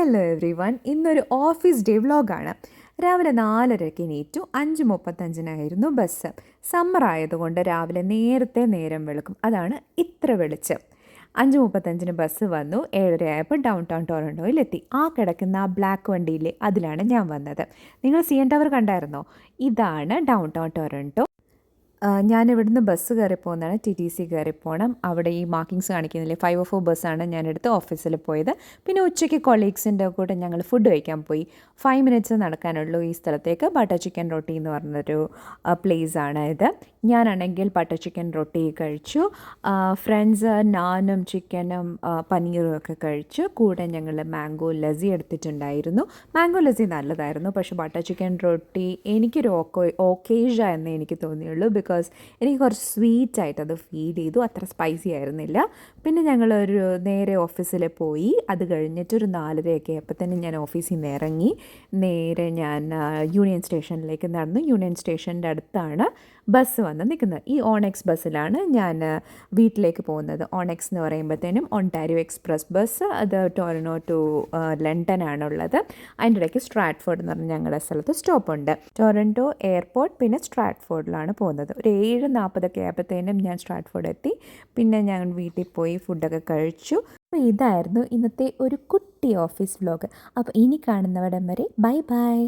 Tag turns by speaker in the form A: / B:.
A: Hello every one. ഇന്നൊരു office day വ്ലോഗാണ്. രാവിലെ 4:30 എണീറ്റു. 5:35 ബസ്. സമ്മർ ആയതുകൊണ്ട് രാവിലെ നേരത്തെ നേരം വെളുക്കും. അതാണ് ഇത്ര വെളിച്ചം. 5:35 ബസ് വന്നു. 7:30 ആയപ്പോൾ ഡൗൺ ടൗൺ ടൊറൻറ്റോയിലെത്തി. ആ കിടക്കുന്ന ആ ബ്ലാക്ക് വണ്ടിയിലെ അതിലാണ് ഞാൻ വന്നത്. നിങ്ങൾ CN ടവർ കണ്ടായിരുന്നോ? ഇതാണ് ഡൗൺ ടൗൺ ടൊറൻറ്റോ. ഞാനിവിടുന്ന് ബസ് കയറി പോകുന്നതാണ്. TTC കയറി പോകണം. അവിടെ ഈ മാർക്കിങ്സ് കാണിക്കുന്നില്ലേ, 5:04 ബസ്സാണ് ഞാനെടുത്ത് ഓഫീസിൽ പോയത്. പിന്നെ ഉച്ചയ്ക്ക് കൊളീഗ്സിൻ്റെ കൂടെ ഞങ്ങൾ ഫുഡ് കഴിക്കാൻ പോയി. 5 മിനിറ്റ്സ് നടക്കാനുള്ളൂ ഈ സ്ഥലത്തേക്ക്. ബട്ടർ ചിക്കൻ റൊട്ടി എന്ന് പറഞ്ഞൊരു പ്ലേസാണ് ഇത്. ഞാനാണെങ്കിൽ ബട്ടർ ചിക്കൻ റൊട്ടി കഴിച്ചു. ഫ്രണ്ട്സ് നാനും ചിക്കനും പനീറും ഒക്കെ കഴിച്ചു. കൂടെ ഞങ്ങൾ മാംഗോ ലസ്സി എടുത്തിട്ടുണ്ടായിരുന്നു. മാംഗോ ലസ്സി നല്ലതായിരുന്നു. പക്ഷേ ബട്ടർ ചിക്കൻ റൊട്ടി എനിക്കൊരു ഓക്കേജ എന്നേ എനിക്ക് തോന്നിയുള്ളൂ. ബിക്കോസ് എനിക്ക് കുറച്ച് സ്വീറ്റായിട്ട് അത് ഫീൽ ചെയ്തു. അത്ര സ്പൈസി ആയിരുന്നില്ല. പിന്നെ ഞങ്ങളൊരു നേരെ ഓഫീസിൽ പോയി. അത് കഴിഞ്ഞിട്ട് ഒരു 4:30 ആയപ്പോൾ തന്നെ ഞാൻ ഓഫീസിൽ നിന്ന് ഇറങ്ങി. നേരെ ഞാൻ യൂണിയൻ സ്റ്റേഷനിലേക്ക് നടന്നു. യൂണിയൻ സ്റ്റേഷൻ്റെ അടുത്താണ് ബസ് വന്ന് നിൽക്കുന്നത്. ഈ ഓണെക്സ് ബസ്സിലാണ് ഞാൻ വീട്ടിലേക്ക് പോകുന്നത്. ഓണെക്സ് എന്ന് പറയുമ്പോഴത്തേനും ഒണ്ടാരിയോ എക്സ്പ്രസ് ബസ്. അത് ടൊറൻറ്റോ ടു ലണ്ടനാണുള്ളത്. അതിൻ്റെ ഇടയ്ക്ക് സ്ട്രാറ്റ്ഫോർഡ് എന്ന് പറഞ്ഞ ഞങ്ങളുടെ സ്ഥലത്ത് സ്റ്റോപ്പുണ്ട്. ടൊറൻറ്റോ എയർപോർട്ട് പിന്നെ സ്ട്രാറ്റ്ഫോർഡിലാണ് പോകുന്നത്. ഒരു 7:40 ആയപ്പോഴത്തേനും ഞാൻ സ്ട്രാറ്റ്ഫോർഡ് എത്തി. പിന്നെ ഞാൻ വീട്ടിൽ പോയി ഫുഡൊക്കെ കഴിച്ചു. അപ്പോൾ ഇതായിരുന്നു ഇന്നത്തെ ഒരു കുട്ടി ഓഫീസ് വ്ലോഗ്. അപ്പോൾ ഇനി കാണുന്നവിടം വരെ ബൈ ബൈ.